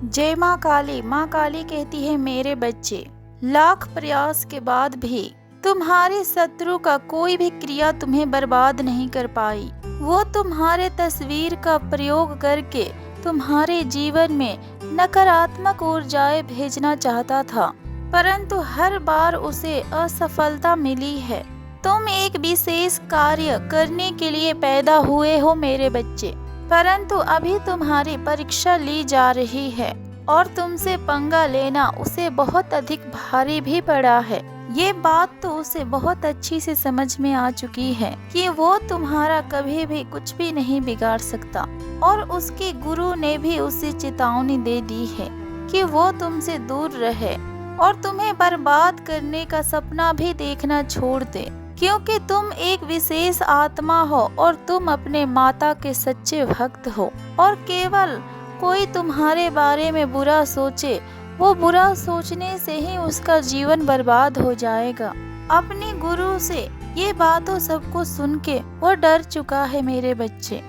जय माँ काली कहती है, मेरे बच्चे, लाख प्रयास के बाद भी तुम्हारे शत्रु का कोई भी क्रिया तुम्हें बर्बाद नहीं कर पाई। वो तुम्हारे तस्वीर का प्रयोग करके तुम्हारे जीवन में नकारात्मक ऊर्जाएं भेजना चाहता था, परंतु हर बार उसे असफलता मिली है। तुम एक विशेष कार्य करने के लिए पैदा हुए हो मेरे बच्चे, परंतु अभी तुम्हारी परीक्षा ली जा रही है और तुमसे पंगा लेना उसे बहुत अधिक भारी भी पड़ा है। ये बात तो उसे बहुत अच्छी से समझ में आ चुकी है कि वो तुम्हारा कभी भी कुछ भी नहीं बिगाड़ सकता, और उसके गुरु ने भी उसे चेतावनी दे दी है कि वो तुमसे दूर रहे और तुम्हें बर्बाद करने का सपना भी देखना छोड़ दे, क्योंकि तुम एक विशेष आत्मा हो और तुम अपने माता के सच्चे भक्त हो। और केवल कोई तुम्हारे बारे में बुरा सोचे, वो बुरा सोचने से ही उसका जीवन बर्बाद हो जाएगा। अपने गुरु से ये बातों सबको सुन के वो डर चुका है मेरे बच्चे।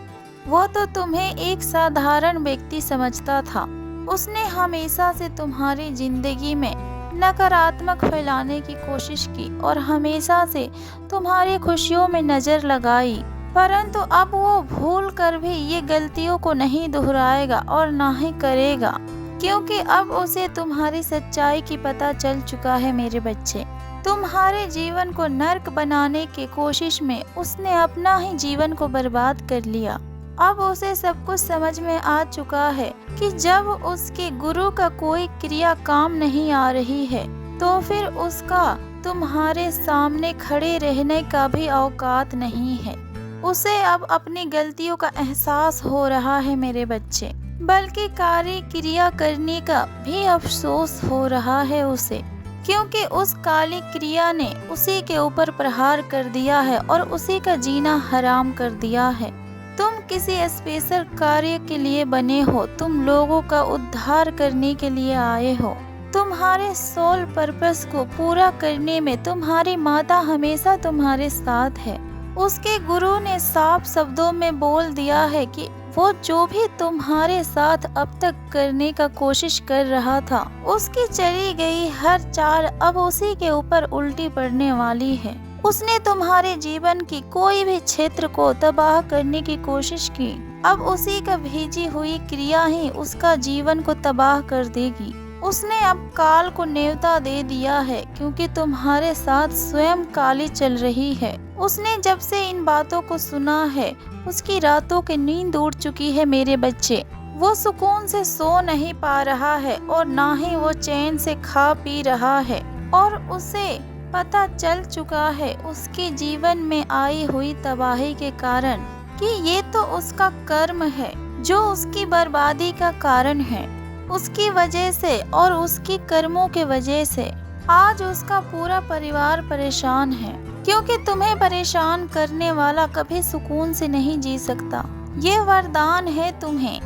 वो तो तुम्हें एक साधारण व्यक्ति समझता था। उसने हमेशा से तुम्हारी जिंदगी में नकारात्मक फैलाने की कोशिश की और हमेशा से तुम्हारी खुशियों में नजर लगाई, परंतु अब वो भूल कर भी ये गलतियों को नहीं दोहराएगा और ना ही करेगा, क्योंकि अब उसे तुम्हारी सच्चाई की पता चल चुका है मेरे बच्चे। तुम्हारे जीवन को नर्क बनाने की कोशिश में उसने अपना ही जीवन को बर्बाद कर लिया। अब उसे सब कुछ समझ में आ चुका है कि जब उसके गुरु का कोई क्रिया काम नहीं आ रही है, तो फिर उसका तुम्हारे सामने खड़े रहने का भी औकात नहीं है। उसे अब अपनी गलतियों का एहसास हो रहा है मेरे बच्चे, बल्कि कार्य क्रिया करने का भी अफसोस हो रहा है उसे, क्योंकि उस काली क्रिया ने उसी के ऊपर प्रहार कर दिया है और उसी का जीना हराम कर दिया है। तुम किसी स्पेशल कार्य के लिए बने हो, तुम लोगों का उद्धार करने के लिए आए हो। तुम्हारे सोल पर्पस को पूरा करने में तुम्हारी माता हमेशा तुम्हारे साथ है। उसके गुरु ने साफ शब्दों में बोल दिया है कि वो जो भी तुम्हारे साथ अब तक करने का कोशिश कर रहा था, उसकी चली गई हर चाल अब उसी के ऊपर उल्टी पड़ने वाली है। उसने तुम्हारे जीवन की कोई भी क्षेत्र को तबाह करने की कोशिश की, अब उसी का भेजी हुई क्रिया ही उसका जीवन को तबाह कर देगी। उसने अब काल को न्योता दे दिया है, क्योंकि तुम्हारे साथ स्वयं काली चल रही है। उसने जब से इन बातों को सुना है, उसकी रातों की नींद उड़ चुकी है मेरे बच्चे। वो सुकून से सो नहीं पा रहा है और ना ही वो चैन से खा पी रहा है, और उसे पता चल चुका है उसके जीवन में आई हुई तबाही के कारण कि ये तो उसका कर्म है जो उसकी बर्बादी का कारण है। उसकी वजह से और उसकी कर्मों के वजह से आज उसका पूरा परिवार परेशान है, क्योंकि तुम्हें परेशान करने वाला कभी सुकून से नहीं जी सकता। ये वरदान है तुम्हें,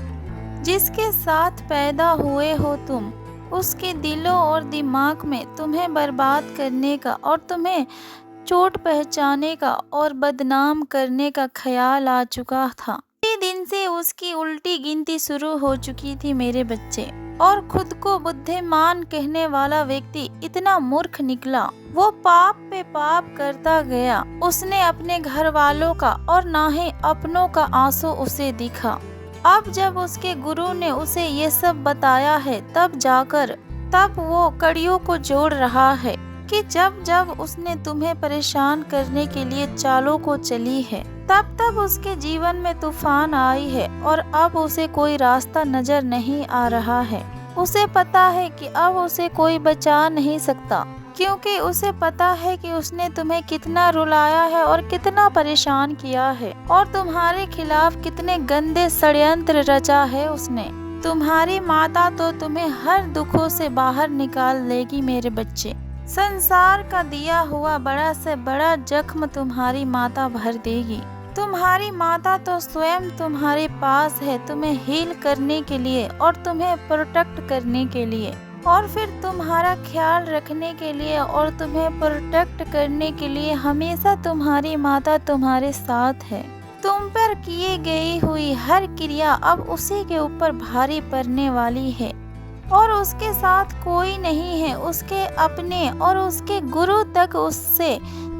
जिसके साथ पैदा हुए हो तुम, उसके दिलों और दिमाग में तुम्हें बर्बाद करने का और तुम्हें चोट पहुंचाने का और बदनाम करने का ख्याल आ चुका था। इसी दिन से उसकी उल्टी गिनती शुरू हो चुकी थी मेरे बच्चे, और खुद को बुद्धिमान कहने वाला व्यक्ति इतना मूर्ख निकला। वो पाप पे पाप करता गया। उसने अपने घर वालों का और ना ही अपनों का आंसू उसे दिखा। अब जब उसके गुरु ने उसे ये सब बताया है, तब वो कड़ियों को जोड़ रहा है कि जब जब उसने तुम्हें परेशान करने के लिए चालों को चली है, तब उसके जीवन में तूफान आई है और अब उसे कोई रास्ता नजर नहीं आ रहा है। उसे पता है कि अब उसे कोई बचा नहीं सकता, क्योंकि उसे पता है कि उसने तुम्हें कितना रुलाया है और कितना परेशान किया है, और तुम्हारे खिलाफ कितने गंदे षड्यंत्र रचा है उसने। तुम्हारी माता तो तुम्हें हर दुखों से बाहर निकाल लेगी मेरे बच्चे। संसार का दिया हुआ बड़ा से बड़ा जख्म तुम्हारी माता भर देगी। तुम्हारी माता तो स्वयं तुम्हारे पास है, तुम्हें हील करने के लिए और तुम्हें प्रोटेक्ट करने के लिए, और फिर तुम्हारा ख्याल रखने के लिए और तुम्हें प्रोटेक्ट करने के लिए हमेशा तुम्हारी माता तुम्हारे साथ है। तुम पर किए गई हुई हर क्रिया अब उसी के ऊपर भारी पड़ने वाली है। और उसके साथ कोई नहीं है। उसके अपने और उसके गुरु तक उससे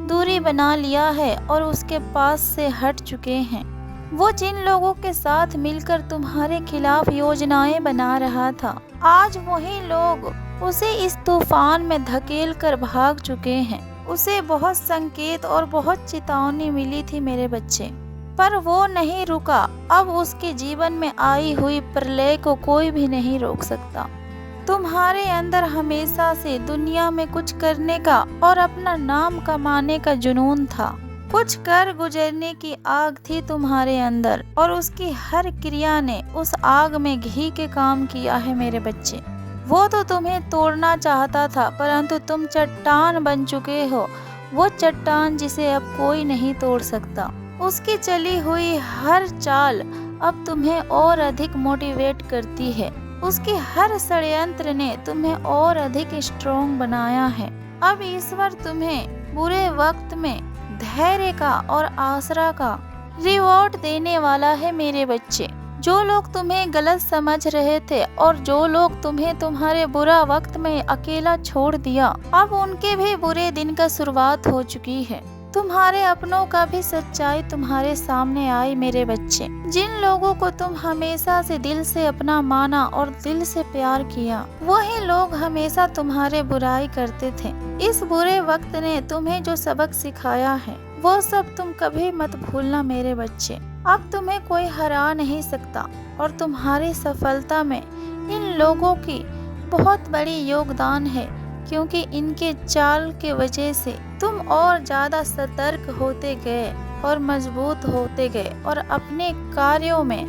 दूरी बना लिया है और उसके पास से हट चुके हैं। वो जिन लोगों के साथ मिलकर तुम्हारे खिलाफ योजनाएं बना रहा था, आज वही लोग उसे इस तूफान में धकेल कर भाग चुके हैं। उसे बहुत संकेत और बहुत चेतावनी मिली थी मेरे बच्चे, पर वो नहीं रुका। अब उसके जीवन में आई हुई प्रलय को कोई भी नहीं रोक सकता। तुम्हारे अंदर हमेशा से दुनिया में कुछ करने का और अपना नाम कमाने का जुनून था। कुछ कर गुजरने की आग थी तुम्हारे अंदर और उसकी हर क्रिया ने उस आग में घी के काम किया है मेरे बच्चे। वो तो तुम्हें तोड़ना चाहता था, परंतु तुम चट्टान बन चुके हो। वो चट्टान जिसे अब कोई नहीं तोड़ सकता। उसकी चली हुई हर चाल अब तुम्हें और अधिक मोटिवेट करती है। उसकी हर षड्यंत्र ने तुम्हें और अधिक स्ट्रॉन्ग बनाया है। अब ईश्वर तुम्हें बुरे वक्त में धैर्य का और आसरा का रिवॉर्ड देने वाला है मेरे बच्चे। जो लोग तुम्हें गलत समझ रहे थे और जो लोग तुम्हें तुम्हारे बुरा वक्त में अकेला छोड़ दिया, अब उनके भी बुरे दिन का शुरुआत हो चुकी है। तुम्हारे अपनों का भी सच्चाई तुम्हारे सामने आई मेरे बच्चे। जिन लोगों को तुम हमेशा से दिल से अपना माना और दिल से प्यार किया, वही लोग हमेशा तुम्हारे बुराई करते थे। इस बुरे वक्त ने तुम्हें जो सबक सिखाया है, वो सब तुम कभी मत भूलना मेरे बच्चे। अब तुम्हें कोई हरा नहीं सकता और तुम्हारी सफलता में इन लोगों की बहुत बड़ी योगदान है, क्योंकि इनके चाल के वजह से तुम और ज्यादा सतर्क होते गए और मजबूत होते गए और अपने कार्यों में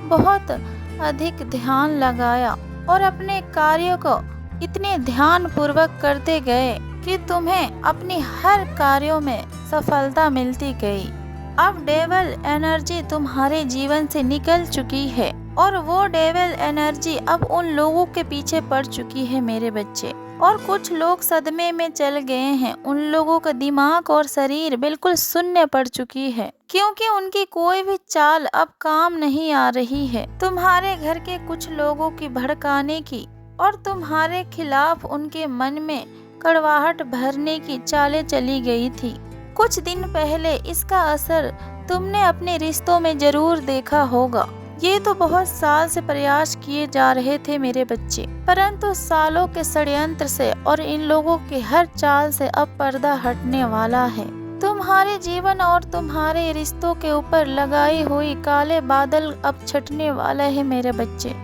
बहुत अधिक ध्यान लगाया और अपने कार्यों को इतने ध्यान पूर्वक करते गए कि तुम्हें अपनी हर कार्यों में सफलता मिलती गई। अब डेविल एनर्जी तुम्हारे जीवन से निकल चुकी है और वो डेविल एनर्जी अब उन लोगों के पीछे पड़ चुकी है मेरे बच्चे। और कुछ लोग सदमे में चल गए हैं। उन लोगों का दिमाग और शरीर बिल्कुल शून्य पड़ चुकी है, क्योंकि उनकी कोई भी चाल अब काम नहीं आ रही है। तुम्हारे घर के कुछ लोगों की भड़काने की और तुम्हारे खिलाफ उनके मन में कड़वाहट भरने की चालें चली गई थी। कुछ दिन पहले इसका असर तुमने अपने रिश्तों में जरूर देखा होगा। ये तो बहुत साल से प्रयास किए जा रहे थे मेरे बच्चे, परंतु सालों के षड्यंत्र से और इन लोगों की हर चाल से अब पर्दा हटने वाला है। तुम्हारे जीवन और तुम्हारे रिश्तों के ऊपर लगाई हुई काले बादल अब छटने वाले हैं मेरे बच्चे,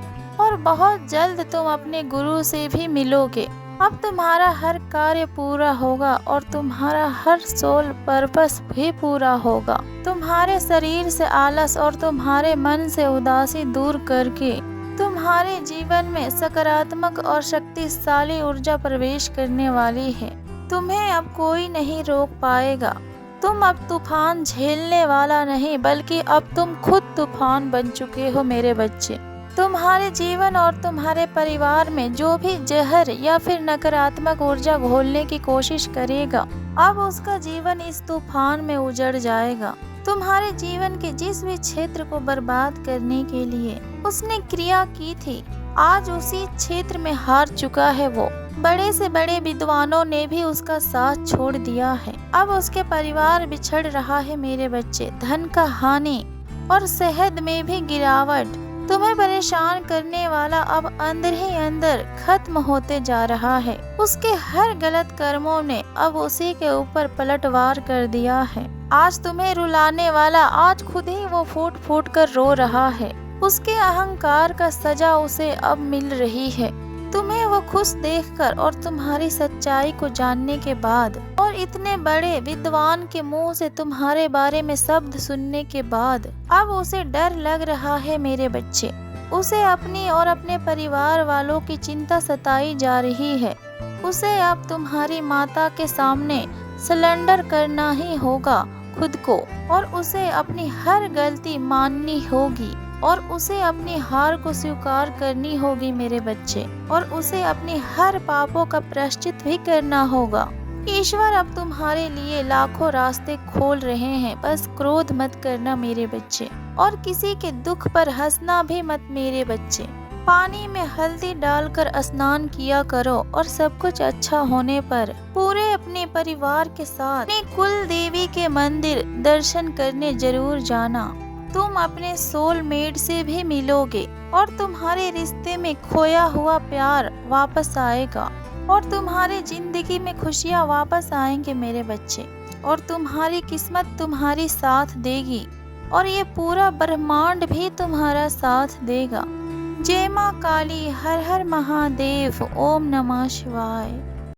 और बहुत जल्द तुम अपने गुरु से भी मिलोगे। अब तुम्हारा हर कार्य पूरा होगा और तुम्हारा हर सोल पर्पस भी पूरा होगा। तुम्हारे शरीर से आलस और तुम्हारे मन से उदासी दूर करके तुम्हारे जीवन में सकारात्मक और शक्तिशाली ऊर्जा प्रवेश करने वाली है। तुम्हें अब कोई नहीं रोक पाएगा। तुम अब तूफान झेलने वाला नहीं, बल्कि अब तुम खुद तूफान बन चुके हो मेरे बच्चे। तुम्हारे जीवन और तुम्हारे परिवार में जो भी जहर या फिर नकारात्मक ऊर्जा घोलने की कोशिश करेगा, अब उसका जीवन इस तूफान में उजड़ जाएगा। तुम्हारे जीवन के जिस भी क्षेत्र को बर्बाद करने के लिए उसने क्रिया की थी, आज उसी क्षेत्र में हार चुका है वो। बड़े से बड़े विद्वानों ने भी उसका साथ छोड़ दिया है। अब उसके परिवार बिछड़ रहा है मेरे बच्चे। धन का हानि और सेहत में भी गिरावट तुम्हें परेशान करने वाला अब अंदर ही अंदर खत्म होते जा रहा है। उसके हर गलत कर्मों ने अब उसी के ऊपर पलटवार कर दिया है। आज तुम्हें रुलाने वाला आज खुद ही वो फूट फूट कर रो रहा है। उसके अहंकार का सजा उसे अब मिल रही है। तुम्हें वो खुश देखकर और तुम्हारी सच्चाई को जानने के बाद और इतने बड़े विद्वान के मुंह से तुम्हारे बारे में शब्द सुनने के बाद अब उसे डर लग रहा है मेरे बच्चे। उसे अपनी और अपने परिवार वालों की चिंता सताई जा रही है। उसे अब तुम्हारी माता के सामने सरेंडर करना ही होगा खुद को, और उसे अपनी हर गलती माननी होगी और उसे अपनी हार को स्वीकार करनी होगी मेरे बच्चे, और उसे अपनी हर पापों का प्रायश्चित भी करना होगा। ईश्वर अब तुम्हारे लिए लाखों रास्ते खोल रहे हैं। बस क्रोध मत करना मेरे बच्चे, और किसी के दुख पर हंसना भी मत मेरे बच्चे। पानी में हल्दी डालकर स्नान किया करो और सब कुछ अच्छा होने पर पूरे अपने परिवार के साथ अपनी कुल देवी के मंदिर दर्शन करने जरूर जाना। तुम अपने सोलमेट से भी मिलोगे और तुम्हारे रिश्ते में खोया हुआ प्यार वापस आएगा और तुम्हारी जिंदगी में खुशियाँ वापस आएंगे मेरे बच्चे, और तुम्हारी किस्मत तुम्हारी साथ देगी और ये पूरा ब्रह्मांड भी तुम्हारा साथ देगा। जय माँ काली, हर हर महादेव, ओम नमः शिवाय।